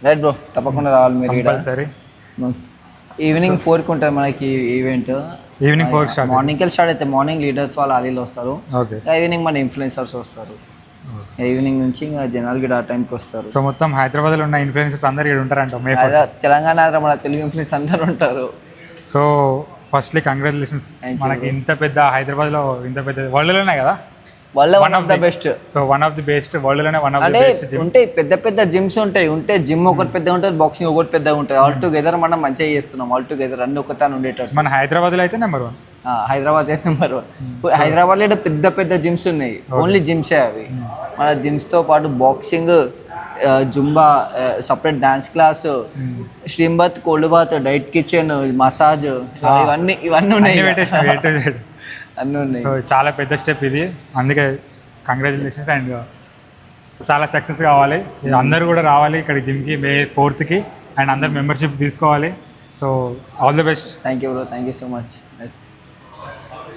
Right bro, తప్పకుండా రావాలి మీరు ఈడ. కంపల్సరీ. ఈవినింగ్ 4కి ఉంటుంది మనకి ఈవెంట్. Evening 4 start. మార్నింగ్కి స్టార్ట్ అయితే మార్నింగ్ లీడర్స్ వాళ్ళు ఆలీలు వస్తారు. ఓకే. ఈవినింగ్ మన ఇన్ఫ్లుయెన్సర్స్ వస్తారు. ఈవినింగ్ నుంచి ఇంకా జనాలు కూడా ఆ టైంకి వస్తారు. సో మొత్తం హైదరాబాద్లో ఉన్న ఇన్ఫ్లుయెన్సర్స్ అందరు ఇక్కడ ఉంటారంట. తెలంగాణ మన తెలుగు ఇన్ఫ్లుయెన్స్ అందరూ ఉంటారు. So firstly congratulations. మనకి ఇంత పెద్ద హైదరాబాద్లో ఇంత పెద్ద వరల్డ్లోనే కదా one of the best. So one of the best వరల్డ్లోనే వన్ ఆఫ్ ది అంటే బెస్ట్. ఉంటాయి పెద్ద పెద్ద జిమ్స్ ఉంటే జిమ్ ఒకటి పెద్ద ఉంటుంది, బాక్సింగ్ ఒకటి పెద్దగా ఉంటుంది. ఆల్ టుగెదర్ మనం మంచిగా చేస్తున్నాం. ఆల్ టుగెదర్ అన్ని ఒకతాను ఉండేటట్టు. మన హైదరాబాద్లో అయితే నెంబర్ 1. హైదరాబాద్ అయితే నెంబర్ 1. హైదరాబాద్లో పెద్ద పెద్ద జిమ్స్ ఉన్నాయి. ఓన్లీ జిమ్సే అవి. మన జిమ్స్తో పాటు boxing, zumba, separate dance class, steam bath, cold bath, diet kitchen, massage, ఇవన్నీ ఉన్నాయి. అన్నీ ఉన్నాయి. సో చాలా పెద్ద స్టెప్ ఇది. అందుకే కంగ్రాచులేషన్స్. అండ్ చాలా సక్సెస్ కావాలి. అందరూ కూడా రావాలి ఇక్కడ జిమ్కి May 4th. అండ్ అందరు మెంబర్షిప్ తీసుకోవాలి. So all the best. Thank you bro, thank you so much.